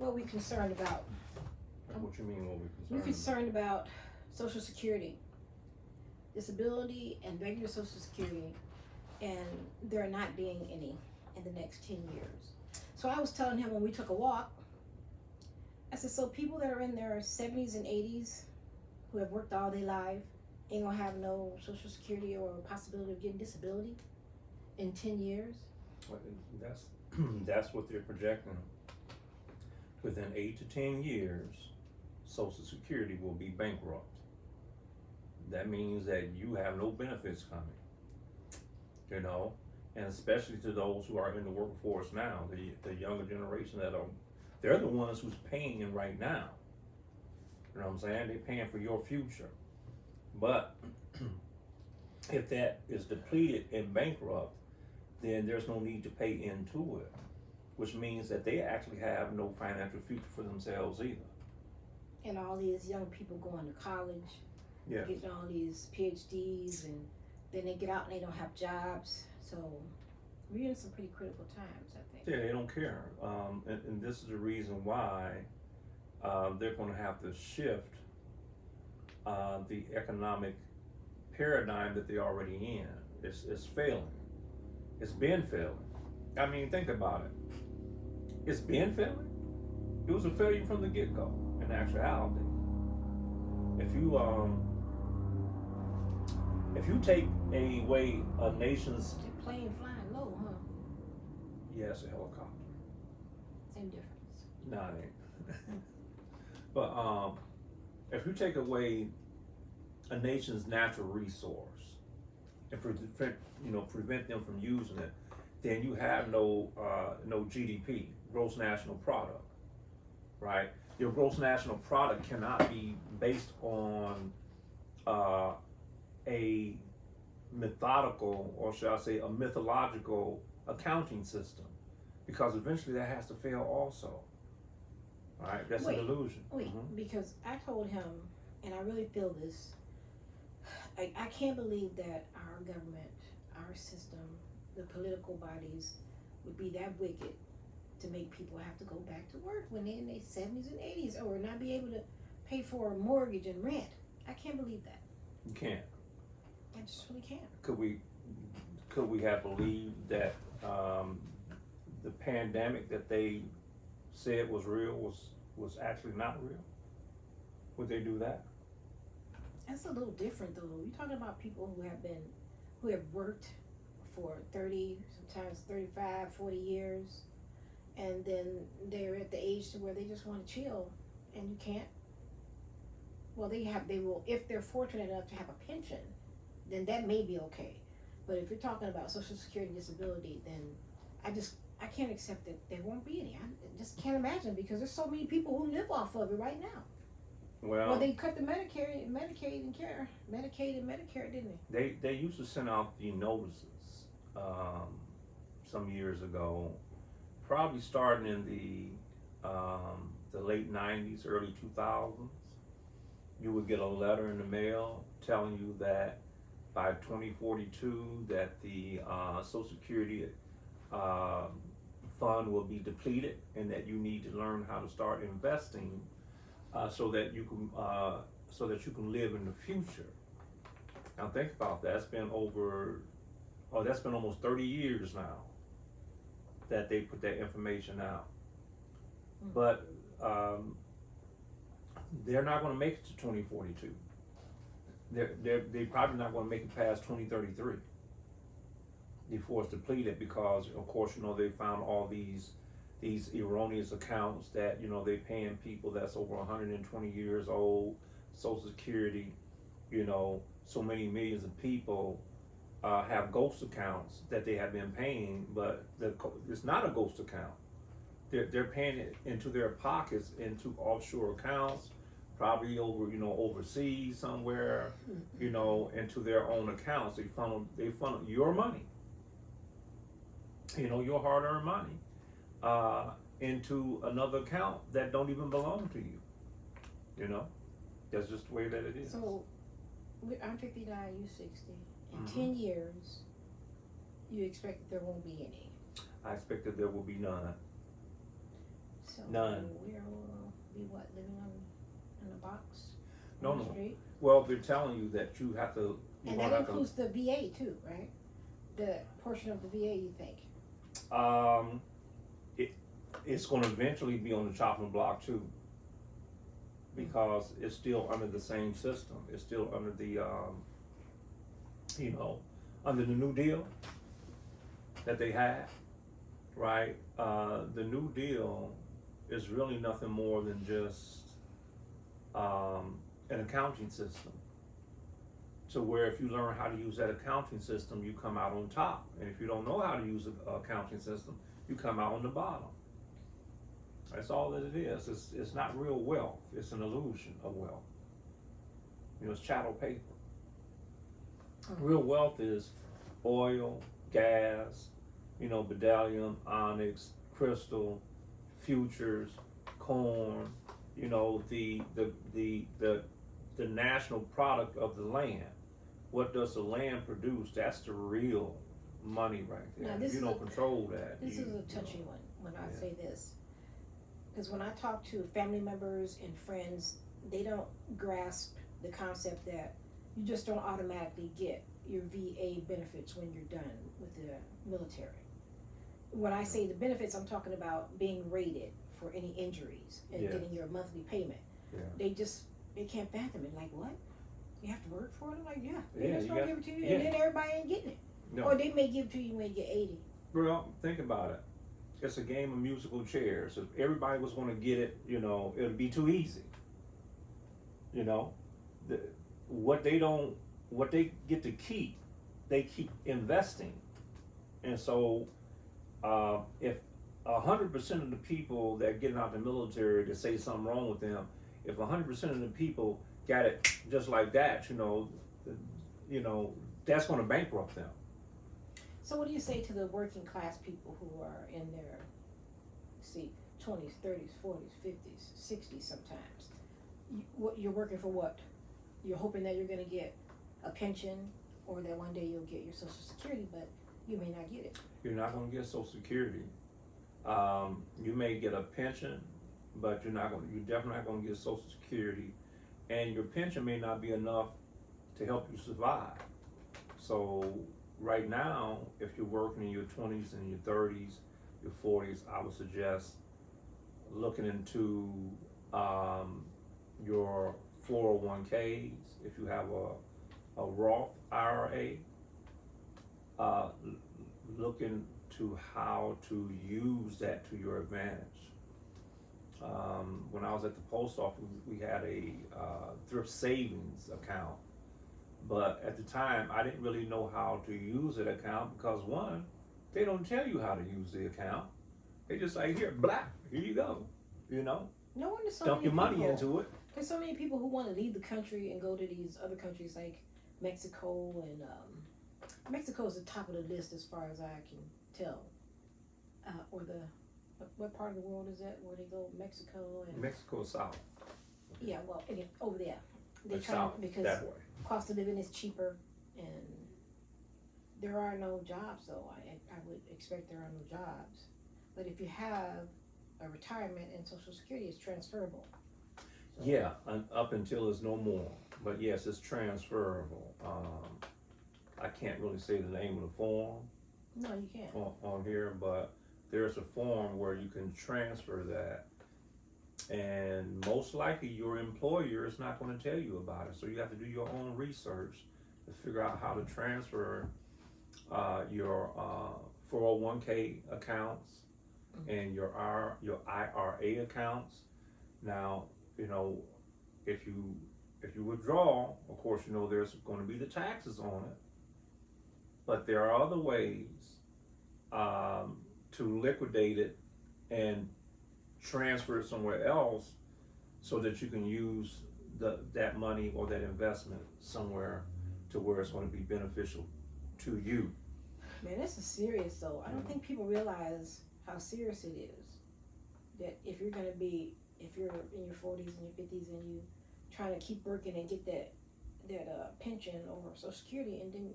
what we concerned about. What you mean? What we We're concerned? concerned about Social Security, disability, and regular Social Security, and there not being any in the next 10 years. So I was telling him when we took a walk, I said, so people that are in their 70s and 80s who have worked all their life ain't gonna have no Social Security or possibility of getting disability in 10 years? Well, That's that's what they're projecting. Within 8 to 10 years, Social Security will be bankrupt. That means that you have no benefits coming. You know, and especially to those who are in the workforce now, the younger generation they're the ones who's paying right now. You know what I'm saying? They're paying for your future. But if that is depleted and bankrupt, then there's no need to pay into it, which means that they actually have no financial future for themselves either. And all these young people going to college, Yes. getting all these PhDs, and then they get out and they don't have jobs. So we're in some pretty critical times, I think. Yeah, they don't care. And this is the reason why they're going to have to shift the economic paradigm that they're already in. It's failing. It's been failing. I mean, think about it. It's been failing. It was a failure from the get-go. In actuality, if you take away a nation's The plane flying low, huh? yes, a helicopter. Same difference. No, it ain't. But if you take away a nation's natural resource and prevent them from using it, then you have no GDP, gross national product, right? Your gross national product cannot be based on a methodical, or shall I say, a mythological accounting system, because eventually that has to fail also. All right, that's an illusion. Wait, because I told him, and I really feel this, I can't believe that our government, our system, the political bodies would be that wicked to make people have to go back to work when they're in their 70s and 80s, or not be able to pay for a mortgage and rent. I can't believe that. You can't. I just really can't. Could we have believed that the pandemic that they said was real was actually not real? Would they do that? That's a little different though. You're talking about people who have worked for 30, sometimes 35, 40 years, and then they're at the age to where they just want to chill, and you can't. Well, they will, if they're fortunate enough to have a pension, then that may be okay. But if you're talking about Social Security and disability, then I can't accept that there won't be any. I just can't imagine, because there's so many people who live off of it right now. Well, they cut the Medicaid and Medicare, didn't they? They used to send out the notices some years ago, probably starting in the late '90s, early 2000s. You would get a letter in the mail telling you that by 2042 that the Social Security fund will be depleted, and that you need to learn how to start investing so that you can live in the future. Now think about that. That's been almost 30 years now that they put that information out. But they're not going to make it to 2042. They're probably not going to make it past 2033 before it's depleted, because of course they found all these erroneous accounts that they're paying people that's over 120 years old Social Security. So many millions of people have ghost accounts that they have been paying, but it's not a ghost account. They're paying it into their pockets, into offshore accounts, probably overseas somewhere, into their own accounts. They funnel your money, your hard-earned money, into another account that don't even belong to you. That's just the way that it is. So I'm 59, you 60. In 10 years, you expect that there won't be any. I expect that there will be none. So None. we'll be what, living on in a box No, on the no. street? Well, they're telling you that you have to. And that includes the VA too, right? The portion of the VA, you think? It's going to eventually be on the chopping block too, because it's still under the same system. It's still under the, under the New Deal that they had, right? The New Deal is really nothing more than just an accounting system. To where if you learn how to use that accounting system, you come out on top. And if you don't know how to use an accounting system, you come out on the bottom. That's all that it is. It's not real wealth. It's an illusion of wealth. It's chattel paper. Real wealth is oil, gas, bdellium, onyx, crystal, futures, corn, the national product of the land. What does the land produce? That's the real money right there. Now, you don't control that. This is a touchy one when I Yeah. say this. Because when I talk to family members and friends, they don't grasp the concept that you just don't automatically get your VA benefits when you're done with the military. When I say the benefits, I'm talking about being rated for any injuries and Yes. getting your monthly payment. Yeah. They can't fathom it. Like, what? You have to work for it? I'm like, yeah. They Yeah, just you don't got- give it to you, yeah. and then everybody ain't getting it. No. Or they may give it to you when you get 80. Well, think about it. It's a game of musical chairs. If everybody was going to get it, it'd be too easy. What they get to keep, they keep investing. And so, if 100% of the people that get out the military to say something wrong with them, if 100% of the people got it just like that, that's going to bankrupt them. So what do you say to the working class people who are in their, 20s, 30s, 40s, 50s, 60s sometimes? You're working for what? You're hoping that you're going to get a pension or that one day you'll get your Social Security, but you may not get it. You're not going to get Social Security. You may get a pension, but you're definitely not going to get Social Security, and your pension may not be enough to help you survive. So right now, if you're working in your 20s and your 30s, your 40s, I would suggest looking into your 401ks. If you have a Roth IRA, look into how to use that to your advantage. When I was at the post office, we had a thrift savings account. But at the time, I didn't really know how to use that account because one, they don't tell you how to use the account. They just say, here you go, No wonder so dump many your money people, into it. There's so many people who want to leave the country and go to these other countries like Mexico, and Mexico is the top of the list as far as I can tell. Or what part of the world is that where they go? Mexico and Mexico South. yeah, well, over there. They try South, because that way. cost of living is cheaper, and there are no jobs though. I would expect there are no jobs, but if you have a retirement and Social Security, it's transferable. So, Yeah, up until it's no more. But yes, it's transferable. I can't really say the name of the form no, you can't. on here, but there's a form where you can transfer that. And most likely your employer is not going to tell you about it. So you have to do your own research to figure out how to transfer your 401k accounts and your IRA accounts. Now, if you withdraw, of course, there's going to be the taxes on it. But there are other ways to liquidate it and transfer it somewhere else so that you can use that money or that investment somewhere to where it's going to be beneficial to you. Man, this is serious though. I don't think people realize how serious it is. That if you're in your 40s and your 50s and you trying to keep working and get that pension or Social Security, and then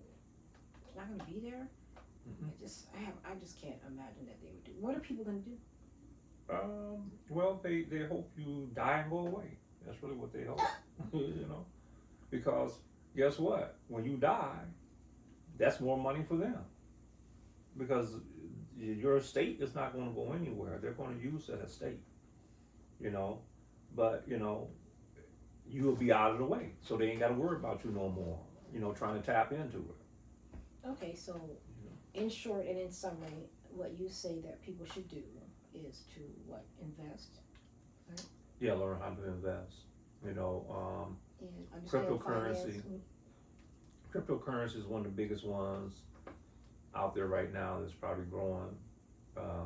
it's not going to be there. Mm-hmm. I just can't imagine that they would do. What are people going to do? Well, they hope you die and go away. That's really what they hope. You know, because guess what? When you die, that's more money for them. Because your estate is not going to go anywhere. They're going to use that estate. You know, but you know, you will be out of the way, so they ain't got to worry about you no more. You know, trying to tap into it. Okay, so in short and in summary, what you say that people should do is to what? Invest, right? Yeah, learn how to invest. You know, And understand cryptocurrency. finance. Cryptocurrency is one of the biggest ones out there right now that's probably growing,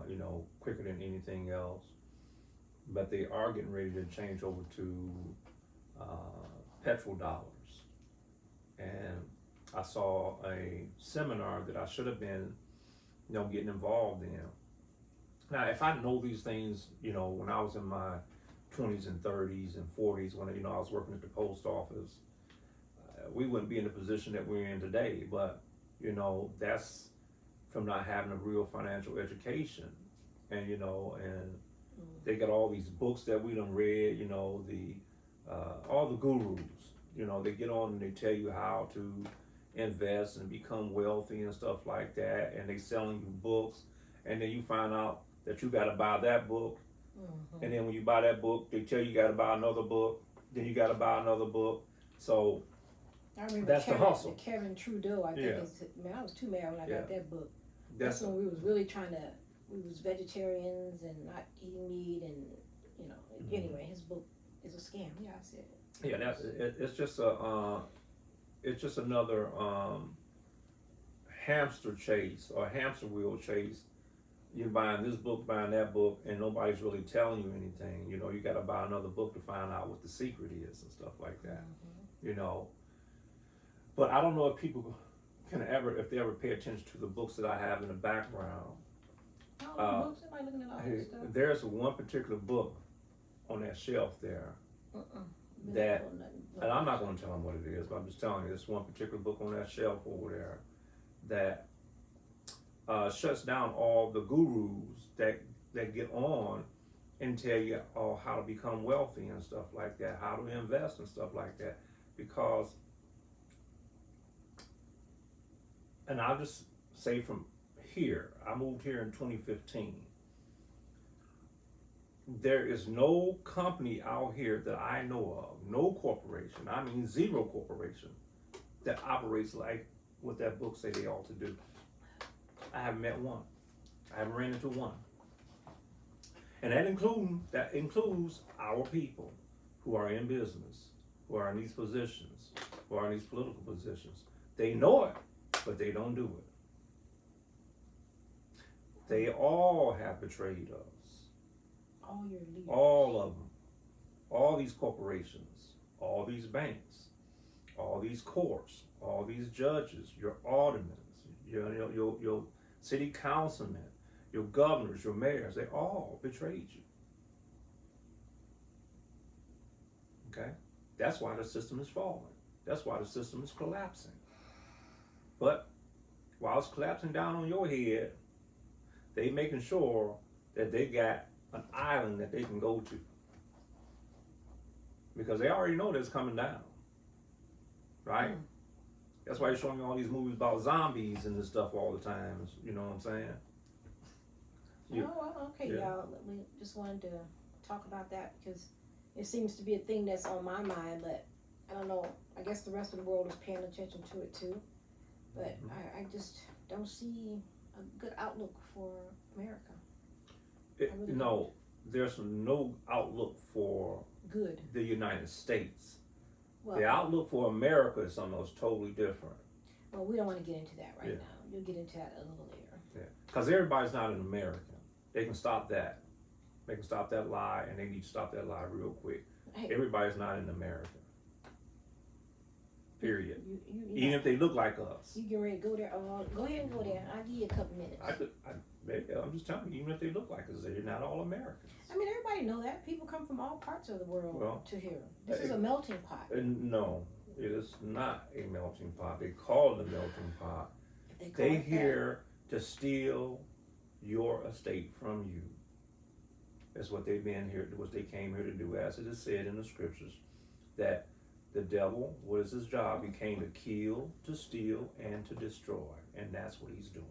you know, quicker than anything else. But they are getting ready to change over to petrodollars. And I saw a seminar that I should have been, you know, getting involved in. Now, if I know these things, you know, when I was in my 20s and 30s and 40s, when, you know, I was working at the post office, we wouldn't be in the position that we're in today. But, you know, that's from not having a real financial education. And, you know, and they got all these books that we done read, you know, all the gurus, you know, they get on and they tell you how to invest and become wealthy and stuff like that. And they selling you books. And then you find out that you got to buy that book. And then when you buy that book, they tell you got to buy another book. Then you got to buy another book. So I remember that's the hustle. Kevin Trudeau, I think, man, I was too mad when I got that book. That's when we was really trying to, we was vegetarians and not eating meat and, you know, anyway, his book is a scam. Yeah, I said it. Yeah, it's just another hamster chase or hamster wheel chase. You're buying this book, buying that book, and nobody's really telling you anything. You know, you got to buy another book to find out what the secret is and stuff like that. You know, but I don't know if people can ever, if they ever pay attention to the books that I have in the background. Books? Somebody looking at all this stuff? There's one particular book on that shelf there that, and I'm not going to tell them what it is, but I'm just telling you, there's one particular book on that shelf over there that shuts down all the gurus that get on and tell you how to become wealthy and stuff like that, how to invest and stuff like that. Because, and I'll just say from here, I moved here in 2015. There is no company out here that I know of, no corporation, I mean zero corporation, that operates like what that book say they ought to do. I haven't met one. I haven't ran into one. And that includes our people who are in business, who are in these positions, who are in these political positions. They know it, but they don't do it. They all have betrayed us. All your leaders. All of them. All these corporations, all these banks, all these courts, all these judges, your aldermen, your city councilmen, your governors, your mayors, they all betrayed you. Okay? That's why the system is falling. That's why the system is collapsing. But while it's collapsing down on your head, they making sure that they got an island that they can go to. Because they already know that it's coming down. Right? That's why you're showing me all these movies about zombies and this stuff all the time. You know what I'm saying? Okay, y'all. We just wanted to talk about that because it seems to be a thing that's on my mind, but I don't know. I guess the rest of the world is paying attention to it too. But I just don't see a good outlook for America. No, there's no outlook for good the United States. Well, the outlook for America is something that's totally different. Well, we don't want to get into that now. You'll get into that a little later. Yeah, because everybody's not an American. They can stop that. They can stop that lie, and they need to stop that lie real quick. Hey, everybody's not an American. Period. Even if they look like us. You get ready to go there. Go ahead and go there. I'll give you a couple minutes. I'm just telling you, even if they look like us, they're not all Americans. I mean, everybody know that. People come from all parts of the world to here. This is a melting pot. No, it is not a melting pot. They call it a melting pot. They here to steal your estate from you. That's what they been here, what they came here to do, as it is said in the scriptures, that the devil, what is his job? He came to kill, to steal, and to destroy, and that's what he's doing.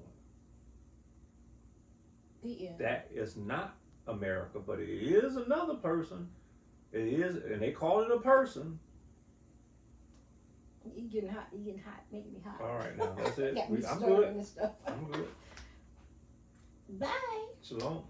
The end. That is not America, but it is another person. It is, and they call it a person. You getting hot, making me hot. All right, now that's it. Got me I'm stirring good. and stuff. I'm good. Bye. Shalom.